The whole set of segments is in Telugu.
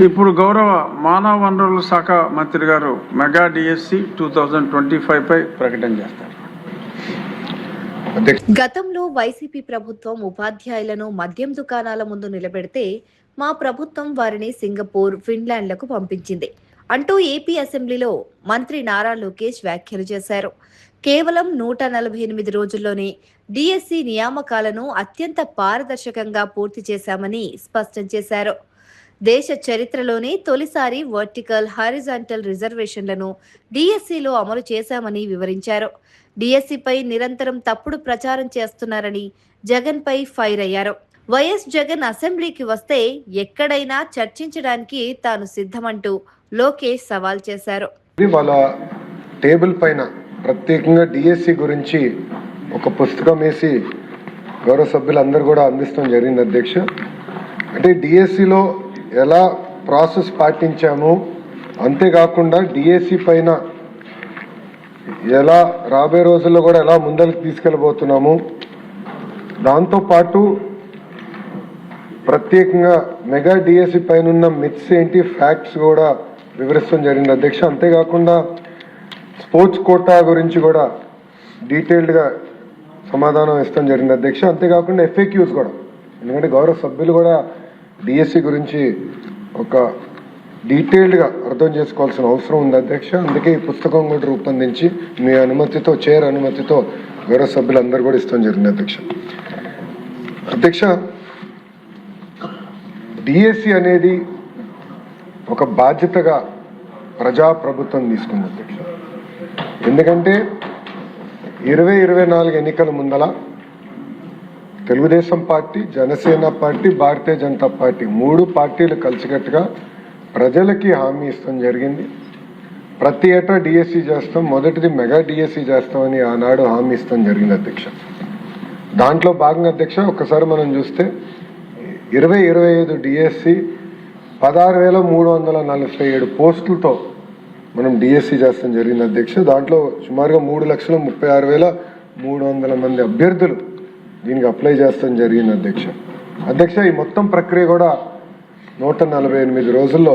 ఇప్పుడు గౌరవ మానవ వనరుల శాఖ మంత్రి గారు మెగా డిఎస్సి 2025 పై ప్రకటన చేస్తారు. గతంలో వైసీపీ ప్రభుత్వం ఉపాధ్యాయులను మద్యం దుకాణాల ముందు నిలబెడితే మా ప్రభుత్వం వారిని సింగపూర్, ఫిన్లాండ్లకు పంపించింది అంటూ ఏపీ అసెంబ్లీలో మంత్రి నారా లోకేష్ వ్యాఖ్యలు చేశారు. కేవలం 148 రోజుల్లోనే డిఎస్సి నియామకాలను అత్యంత పారదర్శకంగా పూర్తి చేశామని స్పష్టం చేశారు. దేశ చరిత్రలోనే తొలిసారి వర్టికల్, హారిజాంటల్ రిజర్వేషన్లను డిఎస్సిలో అమలు చేశామని వివరించారు. డిఎస్సిపై నిరంతరం తప్పుడు ప్రచారం చేస్తున్నారని జగన్ పై ఫైర్ అయ్యారు. వైఎస్ జగన్ అసెంబ్లీకి వస్తే ఎక్కడైనా చర్చించడానికి తాను సిద్ధమంటూ లోకేష్ సవాల్ చేశారు. వాళ్ళ టేబుల్ పైన ప్రత్యేకంగా డిఎస్సి గురించి ఒక పుస్తకం వేసి గౌరవ సభ్యులందరూ కూడా అందిస్తాం జరిగింది అధ్యక్ష. అంటే డిఎస్సిలో ఎలా ప్రాసెస్ పాటించాము, అంతేకాకుండా డిఎస్సి పైన ఎలా రాబోయే రోజుల్లో కూడా ఎలా ముందరికి తీసుకెళ్ళబోతున్నాము, దాంతోపాటు ప్రత్యేకంగా మెగా డిఎస్సి పైన ఉన్న మిత్స్ ఏంటి, ఫ్యాక్ట్స్ కూడా వివరిస్తాం జరిగింది అధ్యక్ష. అంతేకాకుండా స్పోర్ట్స్ కోటా గురించి కూడా డీటెయిల్డ్గా సమాధానం ఇస్తాం జరిగింది అధ్యక్ష. అంతేకాకుండా ఎఫ్ఏక్యూస్ కూడా, ఎందుకంటే గౌరవ సభ్యులు కూడా డిఎస్సి గురించి ఒక డీటెయిల్డ్గా అర్థం చేసుకోవాల్సిన అవసరం ఉంది అధ్యక్ష. అందుకే ఈ పుస్తకం కూడా రూపొందించి మీ అనుమతితో, చైర్ అనుమతితో గౌరవ సభ్యులందరూ కూడా ఇస్తాం జరిగింది అధ్యక్ష. అధ్యక్ష, డిఎస్సి అనేది ఒక బాధ్యతగా ప్రజాప్రభుత్వం తీసుకుంది అధ్యక్ష. ఎందుకంటే 2024 ఎన్నికల ముందల Telugu Desam party, Janasena party, Bharatiya Janata party 3 పార్టీలు కలిసికట్టుగా ప్రజలకి హామీ ఇస్తాం జరిగింది. ప్రతి ఏటా డిఎస్సి చేస్తాం, మొదటిది మెగా డిఎస్సి చేస్తామని ఆనాడు హామీ ఇస్తాం జరిగింది అధ్యక్ష. దాంట్లో భాగంగా అధ్యక్ష ఒకసారి మనం చూస్తే 2025 డిఎస్సి 16,347 పోస్టులతో మనం డిఎస్సి చేస్తాం జరిగింది అధ్యక్ష. దాంట్లో సుమారుగా 3,36,300 మంది అభ్యర్థులు దీనికి అప్లై చేస్తాం జరిగింది అధ్యక్ష. అధ్యక్ష, ఈ మొత్తం ప్రక్రియ కూడా 148 రోజుల్లో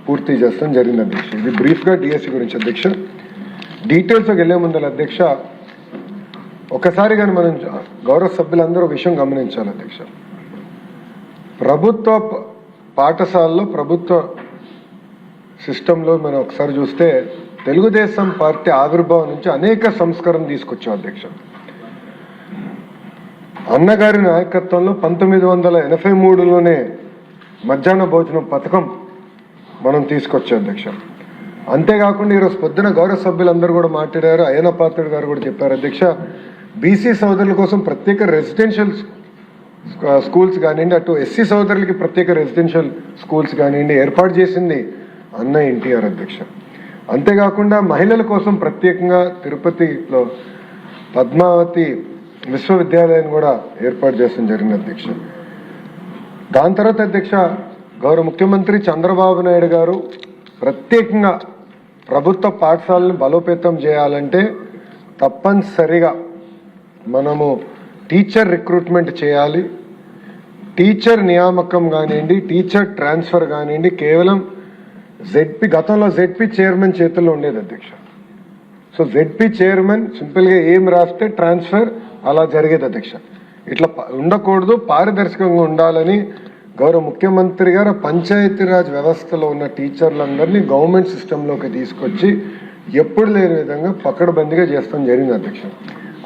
పూర్తి చేస్తాం జరిగింది అధ్యక్ష. ఇది బ్రీఫ్గా డిఎస్సి గురించి అధ్యక్ష. డీటెయిల్స్కి వెళ్లే ముందర అధ్యక్ష ఒకసారి కానీ మనం గౌరవ సభ్యులందరూ విషయం గమనించాలి అధ్యక్ష. ప్రభుత్వ పాఠశాలలో, ప్రభుత్వ సిస్టంలో మనం ఒకసారి చూస్తే తెలుగుదేశం పార్టీ ఆవిర్భావం నుంచి అనేక సంస్కరణ తీసుకొచ్చాం అధ్యక్ష. అన్నగారి నాయకత్వంలో 1983లోనే మధ్యాహ్న భోజనం పథకం మనం తీసుకొచ్చాం అధ్యక్ష. అంతేకాకుండా ఈరోజు పొద్దున గౌరవ సభ్యులందరూ కూడా మాట్లాడారు, అయ్యన పాత్రుడు గారు కూడా చెప్పారు అధ్యక్ష. బీసీ సోదరుల కోసం ప్రత్యేక రెసిడెన్షియల్ స్కూల్స్ కానివ్వండి, అటు ఎస్సీ సోదరులకి ప్రత్యేక రెసిడెన్షియల్ స్కూల్స్ కానివ్వండి ఏర్పాటు చేసింది అన్న ఎన్టీఆర్ అధ్యక్ష. అంతేకాకుండా మహిళల కోసం ప్రత్యేకంగా తిరుపతిలో పద్మావతి విశ్వవిద్యాలయాన్ని కూడా ఏర్పాటు చేసిన జరిగింది అధ్యక్ష. దాని తర్వాత అధ్యక్ష గౌరవ ముఖ్యమంత్రి చంద్రబాబు నాయుడు గారు ప్రత్యేకంగా ప్రభుత్వ పాఠశాలను బలోపేతం చేయాలంటే తప్పనిసరిగా మనము టీచర్ రిక్రూట్మెంట్ చేయాలి. టీచర్ నియామకం కానివ్వండి, టీచర్ ట్రాన్స్ఫర్ కానివ్వండి కేవలం గతంలో జెడ్పీ చైర్మన్ చేతుల్లో ఉండేది అధ్యక్ష. సో జెడ్పీ చైర్మన్ సింపుల్గా ఏం రాస్తే ట్రాన్స్ఫర్ అలా జరిగేది అధ్యక్ష. ఇట్లా ఉండకూడదు, పారదర్శకంగా ఉండాలని గౌరవ ముఖ్యమంత్రి గారు పంచాయతీరాజ్ వ్యవస్థలో ఉన్న టీచర్లందరినీ గవర్నమెంట్ సిస్టంలోకి తీసుకొచ్చి ఎప్పుడు లేని విధంగా పకడ్బందీగా చేస్తాం జరిగింది అధ్యక్ష.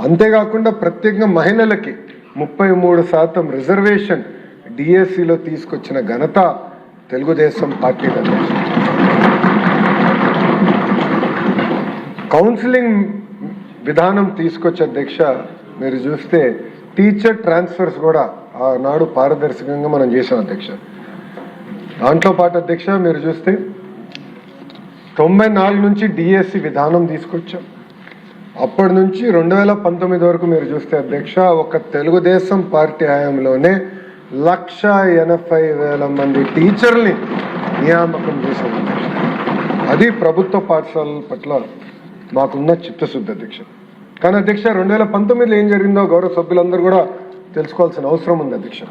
అంతేకాకుండా ప్రత్యేకంగా మహిళలకి 33% రిజర్వేషన్ డిఎస్సిలో తీసుకొచ్చిన ఘనత తెలుగుదేశం పార్టీ అధ్యక్ష. కౌన్సిలింగ్ విధానం తీసుకొచ్చే అధ్యక్ష మీరు చూస్తే టీచర్ ట్రాన్స్ఫర్స్ కూడా ఆనాడు పారదర్శకంగా మనం చేసాం అధ్యక్ష. దాంట్లో పాటు అధ్యక్ష మీరు చూస్తే 94 నుంచి డిఎస్సి విధానం తీసుకొచ్చాం. అప్పటి నుంచి 2019 వరకు మీరు చూస్తే అధ్యక్ష ఒక తెలుగుదేశం పార్టీ హయాంలోనే 1,80,000 మంది టీచర్ని నియామకం చేశాం అధ్యక్ష. అది ప్రభుత్వ పాఠశాలల పట్ల మాకున్న చిత్తశుద్ధి అధ్యక్ష. కానీ అధ్యక్ష 2019లో ఏం జరిగిందో గౌరవ సభ్యులందరూ కూడా తెలుసుకోవాల్సిన అవసరం ఉంది అధ్యక్ష.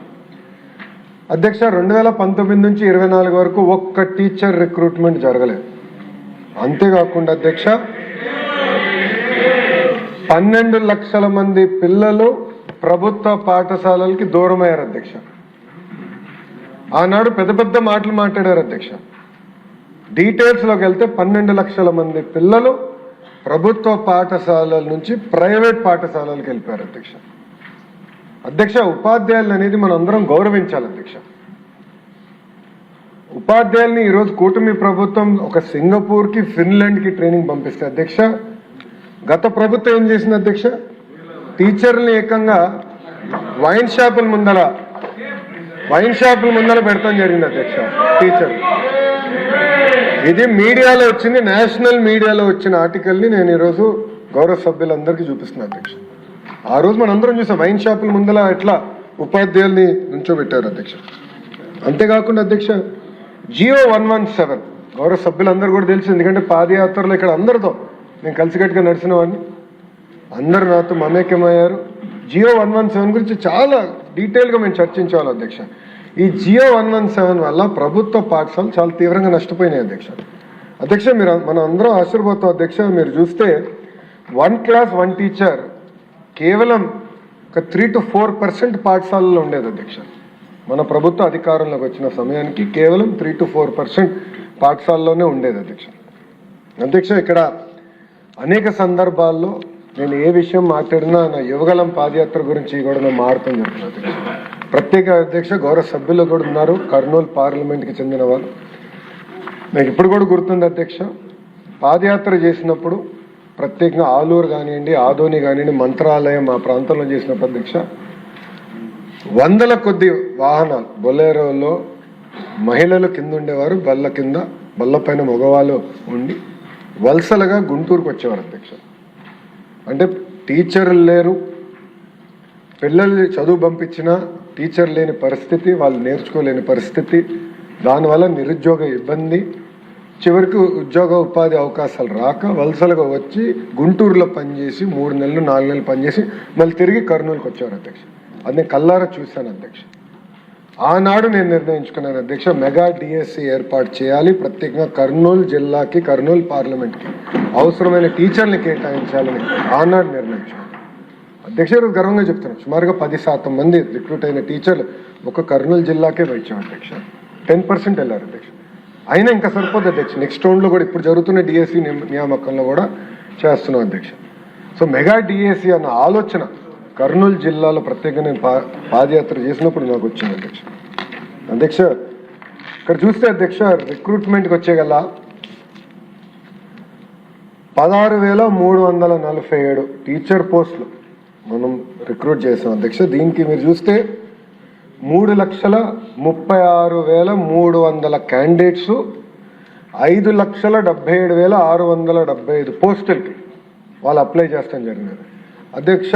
అధ్యక్ష 2019 నుంచి 24 వరకు ఒక్క టీచర్ రిక్రూట్మెంట్ జరగలేదు. అంతేకాకుండా అధ్యక్ష 12 లక్షల మంది పిల్లలు ప్రభుత్వ పాఠశాలలకి దూరం అయ్యారు అధ్యక్ష. ఆనాడు పెద్ద పెద్ద మాటలు మాట్లాడారు అధ్యక్ష. డీటెయిల్స్లోకి వెళ్తే 12 లక్షల మంది పిల్లలు ప్రభుత్వ పాఠశాలల నుంచి ప్రైవేట్ పాఠశాలలకు వెళ్ళిపోయారు అధ్యక్ష. అధ్యక్ష ఉపాధ్యాయులు అనేది మనం అందరం గౌరవించాలి అధ్యక్ష. ఉపాధ్యాయుల్ని ఈరోజు కూటమి ప్రభుత్వం ఒక సింగపూర్కి ఫిన్లాండ్కి ట్రైనింగ్ పంపిస్తే అధ్యక్ష, గత ప్రభుత్వం ఏం చేసింది అధ్యక్ష, టీచర్ని ఏకంగా వైన్ షాపుల ముందర పెడతాం జరిగింది అధ్యక్ష. టీచర్ ఇది మీడియాలో వచ్చింది, నేషనల్ మీడియాలో వచ్చిన ఆర్టికల్ని నేను ఈరోజు గౌరవ సభ్యులందరికీ చూపిస్తున్నా అధ్యక్ష. ఆ రోజు మనందరం చూసాం వైన్ షాపుల ముందర ఎట్లా ఉపాధ్యాయుల్ని నుంచోబెట్టారు అధ్యక్ష. అంతేకాకుండా అధ్యక్ష జియో 117 గౌరవ సభ్యులందరూ కూడా తెలుసు, ఎందుకంటే పాదయాత్రలో ఇక్కడ అందరితో నేను కలిసికట్టుగా నడిచిన వాడిని, అందరు నాతో మమేకమయ్యారు. జియో 117 గురించి చాలా డీటెయిల్గా మేము చర్చించాలి అధ్యక్ష. ఈ జియో 117 వల్ల ప్రభుత్వ పాఠశాలలు చాలా తీవ్రంగా నష్టపోయినాయి అధ్యక్ష. అధ్యక్ష మనం అందరం ఆశీర్వాదం అధ్యక్ష. మీరు చూస్తే 1 క్లాస్ 1 టీచర్ కేవలం ఒక 3 to 4% పాఠశాలలో ఉండేది అధ్యక్ష. మన ప్రభుత్వ అధికారంలోకి వచ్చిన సమయానికి కేవలం 3 to 4% పాఠశాలలోనే ఉండేది అధ్యక్ష. అధ్యక్ష ఇక్కడ అనేక సందర్భాల్లో నేను ఏ విషయం మాట్లాడినా నా యువగలం పాదయాత్ర గురించి కూడా నేను మాట్లాడటం జరుగుతుంది అధ్యక్ష. ప్రత్యేక అధ్యక్ష గౌరవ సభ్యులు కూడా ఉన్నారు, కర్నూలు పార్లమెంట్కి చెందిన వాళ్ళు. నాకు ఇప్పుడు కూడా గుర్తుంది అధ్యక్ష, పాదయాత్ర చేసినప్పుడు ప్రత్యేకంగా ఆలూరు కానివ్వండి, ఆదోని కానివ్వండి, మంత్రాలయం ఆ ప్రాంతంలో చేసినప్పుడు అధ్యక్ష 100ల కొద్ది వాహనాలు బొలేరోలో మహిళలు కింద ఉండేవారు, బల్ల పైన మగవాళ్ళు ఉండి వలసలుగా గుంటూరుకు వచ్చేవారు అధ్యక్ష. అంటే టీచర్లు లేరు, పిల్లల్ని చదువు పంపించినా టీచర్ లేని పరిస్థితి, వాళ్ళు నేర్చుకోలేని పరిస్థితి, దానివల్ల నిరుద్యోగ ఇబ్బంది, చివరికి ఉద్యోగ ఉపాధి అవకాశాలు రాక వలసలుగా వచ్చి గుంటూరులో పనిచేసి 3 నెలలు 4 నెలలు పనిచేసి మళ్ళీ తిరిగి కర్నూలుకి వచ్చేవారు అధ్యక్ష. అది నేను కల్లారా చూశాను అధ్యక్ష. ఆనాడు నేను నిర్ణయించుకున్నాను అధ్యక్ష, మెగా డిఎస్సి ఏర్పాటు చేయాలి, ప్రత్యేకంగా కర్నూలు జిల్లాకి, కర్నూలు పార్లమెంట్కి అవసరమైన టీచర్ని కేటాయించాలని ఆనాడు నిర్ణయించుకున్నాను అధ్యక్ష. గర్వంగా చెప్తున్నాను, సుమారుగా 10% మంది రిక్రూట్ అయిన టీచర్లు ఒక కర్నూలు జిల్లాకే వచ్చాం అధ్యక్ష. 10% వెళ్ళారు అధ్యక్ష. అయినా ఇంకా సరిపోద్ది అధ్యక్ష. నెక్స్ట్ రౌండ్లో కూడా ఇప్పుడు జరుగుతున్న డిఎస్సి నియామకంలో కూడా చేస్తున్నాం అధ్యక్ష. సో మెగా డిఎస్సి అన్న ఆలోచన కర్నూలు జిల్లాలో ప్రత్యేకంగా నేను పాదయాత్ర చేసినప్పుడు నాకు వచ్చింది అధ్యక్ష. అధ్యక్ష ఇక్కడ చూస్తే అధ్యక్ష రిక్రూట్మెంట్కి వచ్చేగల 16,347 టీచర్ పోస్టులు మనం రిక్రూట్ చేసాం అధ్యక్ష. దీనికి మీరు చూస్తే 3,36,300 క్యాండిడేట్స్ 5,77,675 పోస్టులకి వాళ్ళు అప్లై చేస్తాం జరిగినది అధ్యక్ష.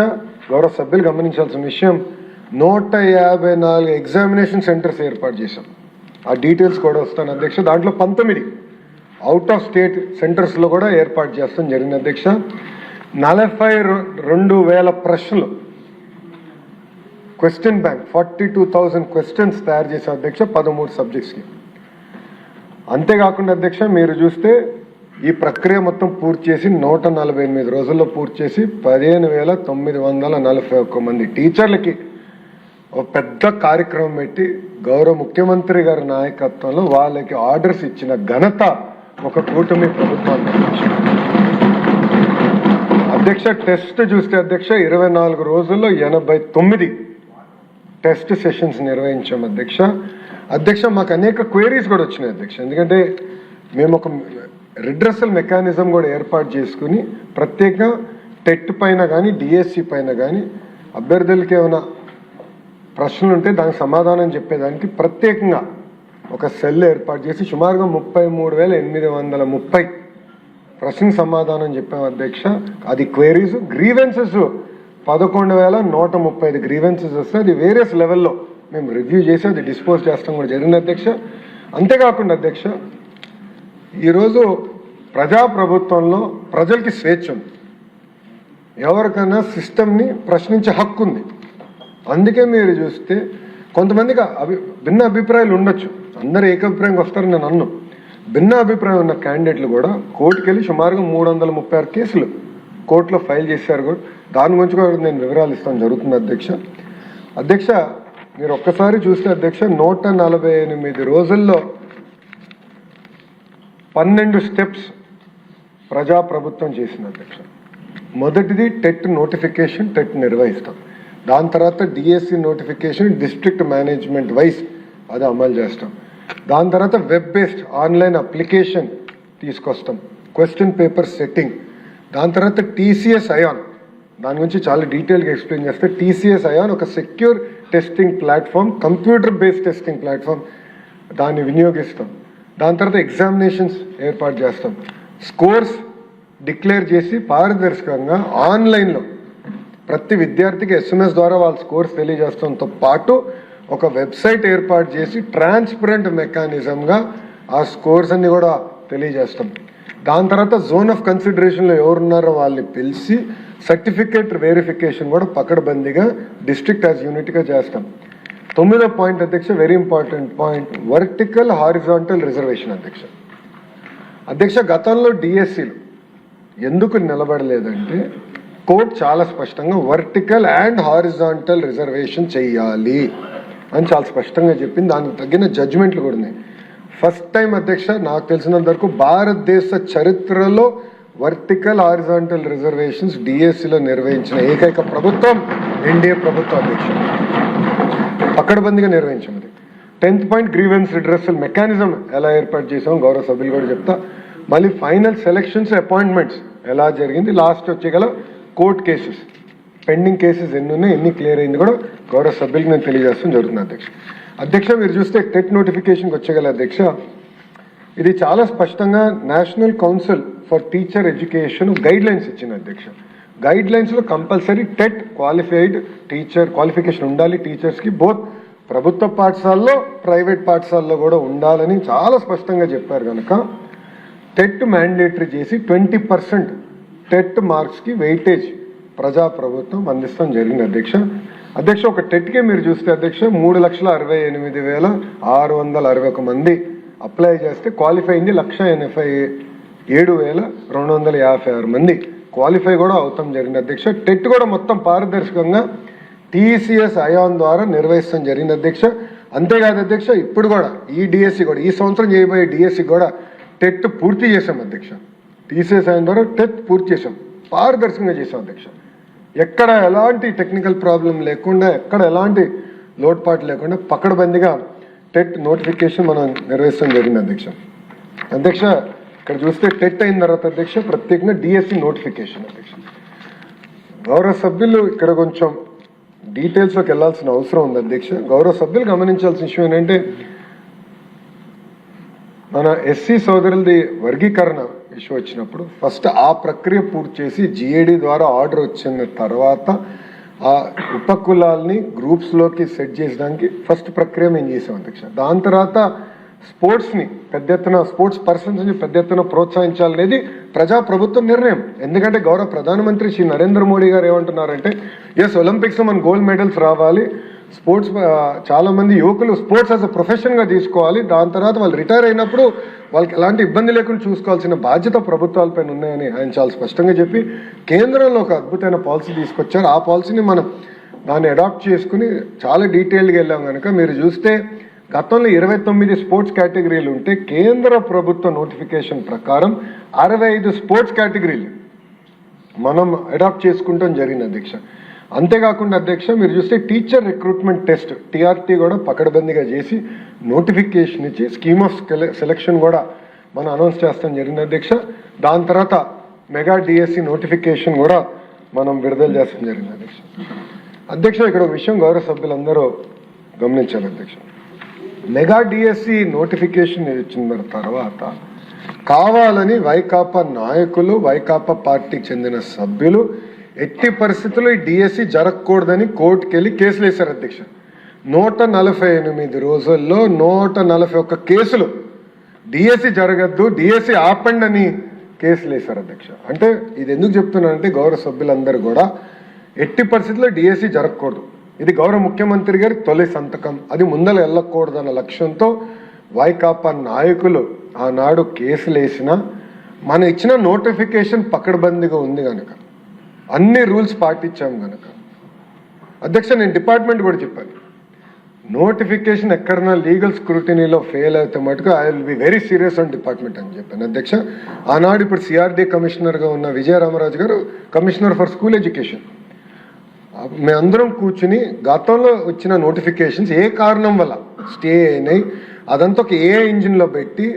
గౌరవ సభ్యులు గమనించాల్సిన విషయం, 154 ఎగ్జామినేషన్ సెంటర్స్ ఏర్పాటు చేశాం. ఆ డీటెయిల్స్ కూడా వస్తాను అధ్యక్ష. దాంట్లో 19 అవుట్ ఆఫ్ స్టేట్ సెంటర్స్లో కూడా ఏర్పాటు చేస్తాం జరిగింది అధ్యక్ష. 42,000 ప్రశ్నలు, క్వశ్చన్ బ్యాంక్ 42,000 క్వశ్చన్స్ తయారు చేసాం అధ్యక్ష 13 సబ్జెక్ట్స్కి. అంతేకాకుండా అధ్యక్ష మీరు చూస్తే ఈ ప్రక్రియ మొత్తం పూర్తి చేసి 148 రోజుల్లో పూర్తి చేసి 15,941 మంది టీచర్లకి ఒక పెద్ద కార్యక్రమం పెట్టి గౌరవ ముఖ్యమంత్రి గారి నాయకత్వంలో వాళ్ళకి ఆర్డర్స్ ఇచ్చిన ఘనత ఒక కూటమి ప్రభుత్వాన్ని అధ్యక్ష. టెస్ట్ చూస్తే అధ్యక్ష 24 రోజుల్లో 89 టెస్ట్ సెషన్స్ నిర్వహించాం అధ్యక్ష. అధ్యక్ష మాకు అనేక క్వైరీస్ కూడా వచ్చినాయి అధ్యక్ష, ఎందుకంటే మేము ఒక రిడ్రెసల్ మెకానిజం కూడా ఏర్పాటు చేసుకుని ప్రత్యేకంగా టెట్ పైన కానీ డిఎస్సి పైన కానీ అభ్యర్థులకి ఏమైనా ప్రశ్నలు ఉంటే దానికి సమాధానం చెప్పేదానికి ప్రత్యేకంగా ఒక సెల్ ఏర్పాటు చేసి సుమారుగా 33,830 ప్రశ్న సమాధానం చెప్పాం అధ్యక్ష. అది క్వైరీస్. గ్రీవెన్సెస్ 11,135 గ్రీవెన్సెస్ వస్తే అది వేరియస్ లెవెల్లో మేము రివ్యూ చేసి అది డిస్పోజ్ చేస్తాం కూడా జరిగింది అధ్యక్ష. అంతేకాకుండా అధ్యక్ష ఈరోజు ప్రజాప్రభుత్వంలో ప్రజలకి స్వేచ్ఛ ఉంది, ఎవరికైనా సిస్టమ్ని ప్రశ్నించే హక్కు ఉంది. అందుకే మీరు చూస్తే కొంతమందికి భిన్న అభిప్రాయాలు ఉండొచ్చు, అందరూ ఏకాభిప్రాయంగా వస్తారని నేను అన్ను. భిన్న అభిప్రాయం ఉన్న క్యాండిడేట్లు కూడా కోర్టుకు వెళ్ళి సుమారుగా 336 కేసులు కోర్టులో ఫైల్ చేశారు కూడా. దాని గురించి కూడా నేను వివరాలు ఇస్తాను జరుగుతుంది అధ్యక్ష. మీరు ఒక్కసారి చూస్తే అధ్యక్ష 148 రోజుల్లో 12 స్టెప్స్ ప్రజాప్రభుత్వం చేసింది అధ్యక్ష. మొదటిది టెట్ నోటిఫికేషన్, టెట్ నిర్వహిస్తాం. దాని తర్వాత DSC notification district management wise అది అమలు చేస్తాం. దాని తర్వాత వెబ్ బేస్డ్ ఆన్లైన్ అప్లికేషన్ తీసుకొస్తాం, క్వశ్చన్ పేపర్ సెట్టింగ్. దాని తర్వాత టీసీఎస్ అయాన్, దాని గురించి చాలా డీటెయిల్గా ఎక్స్ప్లెయిన్ చేస్తే టీసీఎస్ అయాన్ ఒక secure testing platform, computer based testing platform, దాన్ని వినియోగిస్తాం. దాని తర్వాత ఎగ్జామినేషన్స్ ఏర్పాటు చేస్తాం. స్కోర్స్ డిక్లేర్ చేసి పారదర్శకంగా ఆన్లైన్లో ప్రతి విద్యార్థికి ఎస్ఎంఎస్ ద్వారా వాళ్ళ స్కోర్స్ తెలియజేస్తాంతో పాటు ఒక వెబ్సైట్ ఏర్పాటు చేసి ట్రాన్స్పరెంట్ మెకానిజంగా ఆ స్కోర్స్ అన్ని కూడా తెలియజేస్తాం. దాని తర్వాత జోన్ ఆఫ్ కన్సిడరేషన్లో ఎవరున్నారో వాళ్ళని పిలిచి సర్టిఫికేట్ వెరిఫికేషన్ కూడా పకడ్బందీగా డిస్ట్రిక్ట్ యాజ్ యూనిట్గా చేస్తాం. 9వ పాయింట్ అధ్యక్ష, very important point, vertical horizontal reservation అధ్యక్ష. గతంలో డిఎస్సీలు ఎందుకు నిలబడలేదంటే కోర్టు చాలా స్పష్టంగా వర్టికల్ అండ్ హారిజాంటల్ రిజర్వేషన్ చెయ్యాలి అని చాలా స్పష్టంగా చెప్పింది. దానికి తగిన జడ్జిమెంట్లు కూడా ఉన్నాయి. ఫస్ట్ టైం అధ్యక్ష నాకు తెలిసినంత వరకు భారతదేశ చరిత్రలో వర్టికల్ హారిజాంటల్ రిజర్వేషన్స్ డిఎస్సిలో నిర్వహించిన ఏకైక ప్రభుత్వం ఎన్డీఏ ప్రభుత్వం అధ్యక్ష. పకడ్బందీగా నిర్వహించింది. 10th point grievance redressal mechanism ఎలా ఏర్పాటు చేసాం గౌరవ సభ్యులు కూడా చెప్తా. మళ్ళీ ఫైనల్ సెలక్షన్స్ అపాయింట్మెంట్స్ ఎలా జరిగింది, లాస్ట్ వచ్చేగల కోర్ట్ కేసెస్, పెండింగ్ కేసెస్ ఎన్ని ఉన్నాయి, ఎన్ని క్లియర్ అయింది కూడా గౌరవ సభ్యులకు నేను తెలియజేస్తాను జరుగుతుంది అధ్యక్ష. మీరు చూస్తే టెట్ నోటిఫికేషన్కి వచ్చేగల అధ్యక్ష, ఇది చాలా స్పష్టంగా National Council for Teacher Education guide lines ఇచ్చింది అధ్యక్ష. గైడ్ లైన్స్లో compulsory TET qualified teacher qualification ఉండాలి టీచర్స్కి, బోత్ ప్రభుత్వ పాఠశాలలో ప్రైవేట్ పాఠశాలలో కూడా ఉండాలని చాలా స్పష్టంగా చెప్పారు కనుక టెట్ మ్యాండేటరీ చేసి 20% టెట్ మార్క్స్కి వెయిటేజ్ ప్రజాప్రభుత్వం అందిస్తాం జరిగింది అధ్యక్ష. ఒక టెట్కే మీరు చూస్తే అధ్యక్ష 3,68,661 మంది అప్లై చేస్తే క్వాలిఫై అయింది 1,87,256 మంది క్వాలిఫై కూడా అవుతాం జరిగింది అధ్యక్ష. టెట్ కూడా మొత్తం పారదర్శకంగా టీసీఎస్ అయాన్ ద్వారా నిర్వహిస్తాం జరిగింది అధ్యక్ష. అంతేకాదు అధ్యక్ష, ఇప్పుడు కూడా ఈ డిఎస్సి కూడా ఈ సంవత్సరం చేయబోయే డిఎస్సి కూడా టెట్ పూర్తి చేశాం అధ్యక్ష. టీసీఎస్ అయాన్ ద్వారా టెట్ పూర్తి చేశాం, పారదర్శకంగా చేశాం అధ్యక్ష. ఎక్కడ ఎలాంటి టెక్నికల్ ప్రాబ్లం లేకుండా, ఎక్కడ ఎలాంటి లోటుపాటు లేకుండా పకడ్బందీగా టెట్ నోటిఫికేషన్ మనం నిర్వహిస్తాం జరిగింది అధ్యక్ష. ఇక్కడ చూస్తే టెట్ అయిన తర్వాత అధ్యక్ష ప్రత్యేకంగా డిఎస్సి నోటిఫికేషన్ అధ్యక్ష. గౌరవ సభ్యులు ఇక్కడ కొంచెం డీటెయిల్స్లోకి వెళ్లాల్సిన అవసరం ఉంది అధ్యక్ష. గౌరవ సభ్యులు గమనించాల్సిన విషయం ఏంటంటే, మన ఎస్సీ సోదరులది వర్గీకరణ ఇష్యూ వచ్చినప్పుడు ఫస్ట్ ఆ ప్రక్రియ పూర్తి చేసి జిఏడి ద్వారా ఆర్డర్ వచ్చిన తర్వాత ఆ ఉపకులాల్ని గ్రూప్స్లోకి సెట్ చేసడానికి ఫస్ట్ ప్రక్రియ మేము చేసాం అధ్యక్ష. దాని తర్వాత స్పోర్ట్స్ని పెద్ద ఎత్తున, స్పోర్ట్స్ పర్సన్స్ని పెద్ద ఎత్తున ప్రోత్సహించాలనేది ప్రజాప్రభుత్వం నిర్ణయం. ఎందుకంటే గౌరవ ప్రధానమంత్రి శ్రీ నరేంద్ర మోడీ గారు ఏమంటున్నారంటే, ఎస్ ఒలింపిక్స్లో మన గోల్డ్ మెడల్స్ రావాలి, స్పోర్ట్స్ చాలా మంది యువకులు స్పోర్ట్స్ యాజ్ అ ప్రొఫెషన్గా తీసుకోవాలి, దాని తర్వాత వాళ్ళు రిటైర్ అయినప్పుడు వాళ్ళకి ఎలాంటి ఇబ్బంది లేకుండా చూసుకోవాల్సిన బాధ్యత ప్రభుత్వాలపైన ఉన్నాయని ఆయన చాలా స్పష్టంగా చెప్పి కేంద్రంలో ఒక అద్భుతమైన పాలసీ తీసుకొచ్చారు. ఆ పాలసీని మనం దాన్ని అడాప్ట్ చేసుకుని చాలా డీటెయిల్డ్గా వెళ్ళాం కనుక మీరు చూస్తే గతంలో 29 స్పోర్ట్స్ కేటగిరీలు ఉంటే కేంద్ర ప్రభుత్వ నోటిఫికేషన్ ప్రకారం 65 స్పోర్ట్స్ కేటగిరీలు మనం అడాప్ట్ చేసుకుంటాం జరిగింది అధ్యక్ష. అంతేకాకుండా అధ్యక్ష మీరు చూస్తే టీచర్ రిక్రూట్మెంట్ టెస్ట్ టీఆర్టీ కూడా పకడ్బందీగా చేసి నోటిఫికేషన్ ఇచ్చి స్కీమ్ ఆఫ్ సెలక్షన్ కూడా మనం అనౌన్స్ చేస్తాం జరిగింది అధ్యక్ష. దాని తర్వాత మెగా డిఎస్సి నోటిఫికేషన్ కూడా మనం విడుదల చేస్తాం జరిగింది అధ్యక్ష. ఇక్కడ ఒక విషయం గౌరవ సభ్యులందరూ గమనించాలి అధ్యక్ష. మెగా డిఎస్సి నోటిఫికేషన్ ఇచ్చిన తర్వాత కావాలని వైకాపా నాయకులు, వైకాపా పార్టీకి చెందిన సభ్యులు ఎట్టి పరిస్థితుల్లో ఈ డిఎస్సి జరగకూడదని కోర్టుకు వెళ్ళి కేసులు వేశారు అధ్యక్ష. 148 రోజుల్లో 141 కేసులు డిఎస్సి జరగద్దు, డిఎస్సి ఆపండి అని కేసులు వేశారు అధ్యక్ష. అంటే ఇది ఎందుకు చెప్తున్నానంటే గౌరవ సభ్యులందరూ కూడా ఎట్టి పరిస్థితుల్లో డిఎస్సి జరగకూడదు, ఇది గౌరవ ముఖ్యమంత్రి గారి తొలి సంతకం. అది ముందర వెళ్ళకూడదన్న లక్ష్యంతో వైకాపా నాయకులు ఆనాడు కేసులు వేసినా మనం ఇచ్చిన నోటిఫికేషన్ పకడ్బందీగా ఉంది కనుక, అన్ని రూల్స్ పాటించాం కనుక అధ్యక్ష, నేను డిపార్ట్మెంట్ కూడా చెప్పాను, నోటిఫికేషన్ ఎక్కడన్నా లీగల్ స్క్రూటినీలో ఫెయిల్ అయితే మటుకు I will be very serious on department అని చెప్పాను అధ్యక్ష. ఆనాడు ఇప్పుడు సిఆర్డీ కమిషనర్గా ఉన్న విజయరామరాజు గారు కమిషనర్ ఫర్ స్కూల్ ఎడ్యుకేషన్, మేమందరం కూర్చుని గతంలో వచ్చిన నోటిఫికేషన్స్ ఏ కారణం వల్ల స్టే అయినాయి అదంతా ఒక ఏ ఇంజిన్లో పెట్టి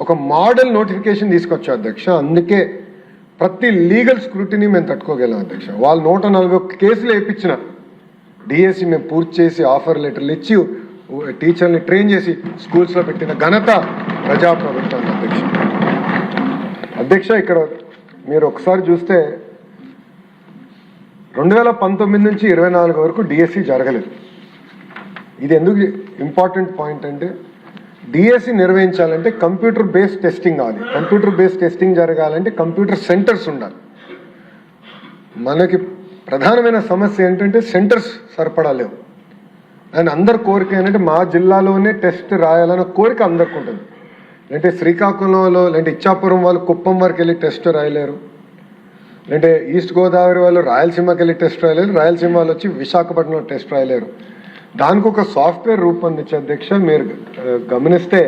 ఒక మోడల్ నోటిఫికేషన్ తీసుకొచ్చాం అధ్యక్ష. అందుకే ప్రతి లీగల్ స్క్రూటినీ మేము తట్టుకోగలం అధ్యక్ష. వాళ్ళు 141 కేసులు వేయించిన డిఎస్సి మేము పూర్తి చేసి ఆఫర్ లెటర్లు ఇచ్చి టీచర్ని ట్రైన్ చేసి స్కూల్స్లో పెట్టిన ఘనత ప్రజాప్రభుత్వం అధ్యక్ష. అధ్యక్ష, ఇక్కడ మీరు ఒకసారి చూస్తే 2019 నుంచి 24 వరకు డిఎస్సి జరగలేదు. ఇది ఎందుకు ఇంపార్టెంట్ పాయింట్ అంటే, డిఎస్సి నిర్వహించాలంటే కంప్యూటర్ బేస్డ్ టెస్టింగ్ కావాలి. కంప్యూటర్ బేస్డ్ టెస్టింగ్ జరగాలంటే కంప్యూటర్ సెంటర్స్ ఉండాలి. మనకి ప్రధానమైన సమస్య ఏంటంటే సెంటర్స్ సరిపడాలేవు. అండ్ అందరి కోరిక ఏంటంటే మా జిల్లాలోనే టెస్ట్ రాయాలన్న కోరిక అందరికి ఉంటుంది. అంటే శ్రీకాకుళంలో లేదంటే ఇచ్చాపురం వాళ్ళు కుప్పం వరకు వెళ్ళి టెస్ట్ రాయలేరు, అంటే ఈస్ట్ గోదావరి వాళ్ళు రాయలసీమకి వెళ్ళి టెస్ట్ రాయలేరు, రాయలసీమ వాళ్ళు వచ్చి విశాఖపట్నంలో టెస్ట్ రాయలేరు. దానికి ఒక సాఫ్ట్వేర్ రూపొందించే అధ్యక్ష. మీరు గమనిస్తే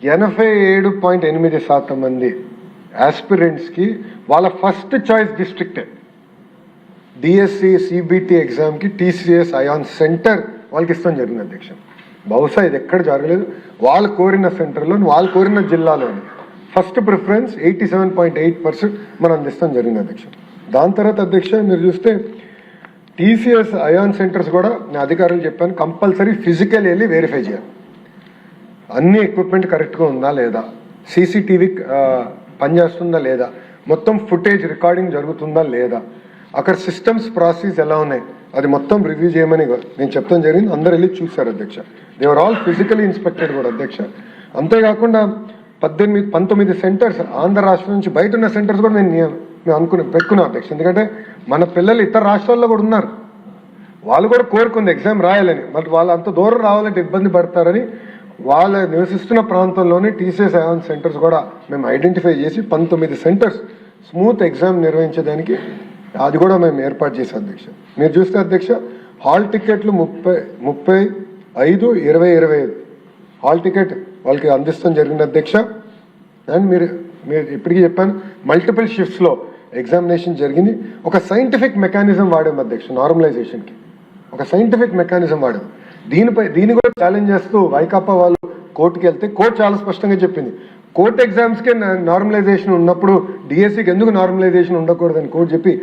87.8% మంది ఆస్పిరెంట్స్కి వాళ్ళ ఫస్ట్ చాయిస్ డిస్ట్రిక్టే డిఎస్సి సిబిటి ఎగ్జామ్కి టీసీఎస్ అయాన్ సెంటర్ వాళ్ళకి ఇస్తాం జరిగింది అధ్యక్ష. బహుశా ఇది ఎక్కడ జరగలేదు. వాళ్ళు కోరిన సెంటర్లో వాళ్ళు కోరిన జిల్లాలోని ఫస్ట్ ప్రిఫరెన్స్ 87.8% మనం అందిస్తాం జరిగింది అధ్యక్ష. దాని తర్వాత అధ్యక్ష మీరు చూస్తే టీసీఎస్ అయాన్ సెంటర్స్ కూడా నేను అధికారులు చెప్పాను, కంపల్సరీ ఫిజికల్ వెళ్ళి వెరిఫై చేయాలి. అన్ని ఎక్విప్మెంట్ కరెక్ట్గా ఉందా లేదా, సీసీటీవీ పనిచేస్తుందా లేదా, మొత్తం ఫుటేజ్ రికార్డింగ్ జరుగుతుందా లేదా, అక్కడ సిస్టమ్స్ ప్రాసెస్ ఎలా ఉన్నాయి అది మొత్తం రివ్యూ చేయమని నేను చెప్తాం జరిగింది. అందరు వెళ్ళి చూశారు అధ్యక్ష. దేవర్ ఆల్ ఫిజికలీ ఇన్స్పెక్టెడ్ కూడా అధ్యక్ష. అంతేకాకుండా 19 సెంటర్స్ ఆంధ్ర రాష్ట్రం నుంచి బయట ఉన్న సెంటర్స్ కూడా మేము పెట్టుకున్నాం అధ్యక్ష. ఎందుకంటే మన పిల్లలు ఇతర రాష్ట్రాల్లో కూడా ఉన్నారు, వాళ్ళు కూడా కోరుకుంది ఎగ్జామ్ రాయాలని. మరి వాళ్ళు అంత దూరం రావాలంటే ఇబ్బంది పడతారని వాళ్ళు నివసిస్తున్న ప్రాంతంలోనే టీసీఎస్ అయాన్ సెంటర్స్ కూడా మేము ఐడెంటిఫై చేసి 19 సెంటర్స్ స్మూత్ ఎగ్జామ్ నిర్వహించడానికి అది కూడా మేము ఏర్పాటు చేసాం అధ్యక్ష. మీరు చూస్తే అధ్యక్ష హాల్ టికెట్లు 35, 20, 25 హాల్ టికెట్ వాళ్ళకి అందిస్తాం జరిగింది అధ్యక్ష. అండ్ మీరు ఇప్పటికీ చెప్పాను, మల్టిపుల్ షిఫ్ట్స్లో ఎగ్జామినేషన్ జరిగింది. ఒక సైంటిఫిక్ మెకానిజం వాడాము అధ్యక్ష. నార్మలైజేషన్కి ఒక సైంటిఫిక్ మెకానిజం వాడాము. దీన్ని కూడా ఛాలెంజ్ చేస్తూ వైకాపా వాళ్ళు కోర్టుకి వెళ్తే కోర్టు చాలా స్పష్టంగా చెప్పింది, కోర్టు ఎగ్జామ్స్కే నార్మలైజేషన్ ఉన్నప్పుడు డిఎస్సికి ఎందుకు నార్మలైజేషన్ ఉండకూడదని కోర్టు చెప్పి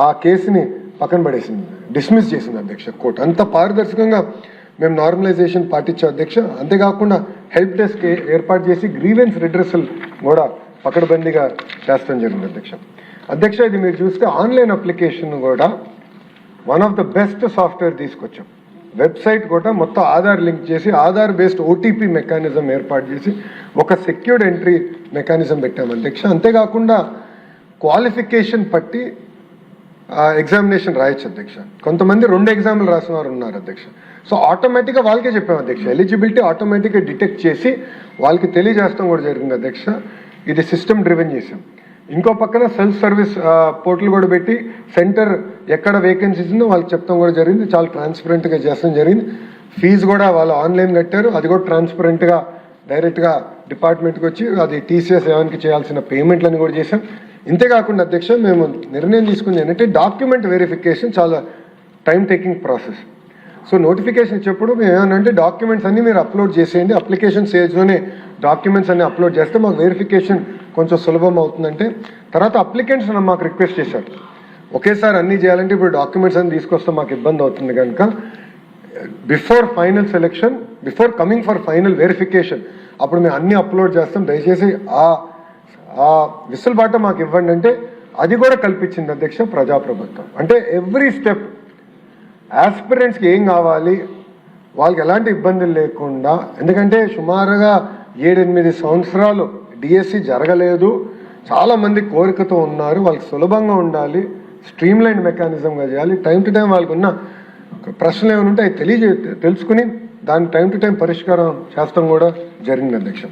ఆ కేసుని పక్కన పడేసింది, డిస్మిస్ చేసింది అధ్యక్ష కోర్టు. అంత పారదర్శకంగా మేము నార్మలైజేషన్ పాటించాం అధ్యక్ష. అంతేకాకుండా హెల్ప్ డెస్క్ ఏర్పాటు చేసి గ్రీవెన్స్ రిడ్రెసల్ కూడా పకడ్బందీగా చేస్తాం జరిగింది అధ్యక్ష. అధ్యక్ష, ఇది మీరు చూస్తే ఆన్లైన్ అప్లికేషన్ కూడా one of the best software తీసుకొచ్చాం. వెబ్సైట్ కూడా మొత్తం ఆధార్ లింక్ చేసి ఆధార్ బేస్డ్ ఓటీపీ మెకానిజం ఏర్పాటు చేసి ఒక సెక్యూర్డ్ ఎంట్రీ మెకానిజం పెట్టాం అధ్యక్ష. అంతేకాకుండా క్వాలిఫికేషన్ పట్టి ఎగ్జామినేషన్ రాయొచ్చు అధ్యక్ష. కొంతమంది 2 ఎగ్జామ్లు రాసిన వారు ఉన్నారు అధ్యక్ష. సో ఆటోమేటిక్గా వాళ్ళకే చెప్పాం అధ్యక్ష, ఎలిజిబిలిటీ ఆటోమేటిక్గా డిటెక్ట్ చేసి వాళ్ళకి తెలియజేస్తాం కూడా జరిగింది అధ్యక్ష. ఇది సిస్టమ్ డ్రివెన్ చేసాం. ఇంకో పక్కన సెల్ఫ్ సర్వీస్ పోర్టల్ కూడా పెట్టి సెంటర్ ఎక్కడ వేకెన్సీస్ ఉందో వాళ్ళకి చెప్తాం కూడా జరిగింది. చాలా ట్రాన్స్పరెంట్గా చేస్తాం జరిగింది. ఫీజు కూడా వాళ్ళు ఆన్లైన్ కట్టారు, అది కూడా ట్రాన్స్పరెంట్గా డైరెక్ట్గా డిపార్ట్మెంట్కి వచ్చి అది టీసీఎస్ ఏవన్కి చేయాల్సిన పేమెంట్లని కూడా చేసాం. ఇంతేకాకుండా అధ్యక్ష మేము నిర్ణయం తీసుకుంది ఏంటంటే డాక్యుమెంట్ వెరిఫికేషన్ చాలా time taking process. So notification ఇచ్చేప్పుడు మేము ఏమన్నా డాక్యుమెంట్స్ అన్నీ మీరు అప్లోడ్ చేసేయండి, అప్లికేషన్ స్టేజ్లోనే డాక్యుమెంట్స్ అన్ని అప్లోడ్ చేస్తే మాకు వెరిఫికేషన్ కొంచెం సులభం అవుతుందంటే, తర్వాత అప్లికెంట్స్ మాకు రిక్వెస్ట్ చేశారు ఒకేసారి అన్నీ చేయాలంటే ఇప్పుడు డాక్యుమెంట్స్ అన్ని తీసుకొస్తే మాకు ఇబ్బంది అవుతుంది కనుక before final selection, before coming for final verification అప్పుడు మేము అన్నీ అప్లోడ్ చేస్తాం, దయచేసి ఆ విసులుబాటు మాకు ఇవ్వండి అంటే అది కూడా కల్పించింది అధ్యక్ష ప్రజాప్రభుత్వం. అంటే ఎవ్రీ స్టెప్ ఆస్పిరెంట్స్కి ఏం కావాలి, వాళ్ళకి ఎలాంటి ఇబ్బందులు లేకుండా, ఎందుకంటే సుమారుగా 7-8 సంవత్సరాలు డిఎస్సి జరగలేదు, చాలామంది కోరికతో ఉన్నారు, వాళ్ళకి సులభంగా ఉండాలి, స్ట్రీమ్లైన్ మెకానిజంగా చేయాలి, టైం టు టైం వాళ్ళకు ఉన్న ప్రశ్నలు ఏమైనా ఉంటే అవి తెలుసుకుని దాని టైం టు టైం పరిష్కారం చేస్తాం కూడా జరిగింది అధ్యక్ష.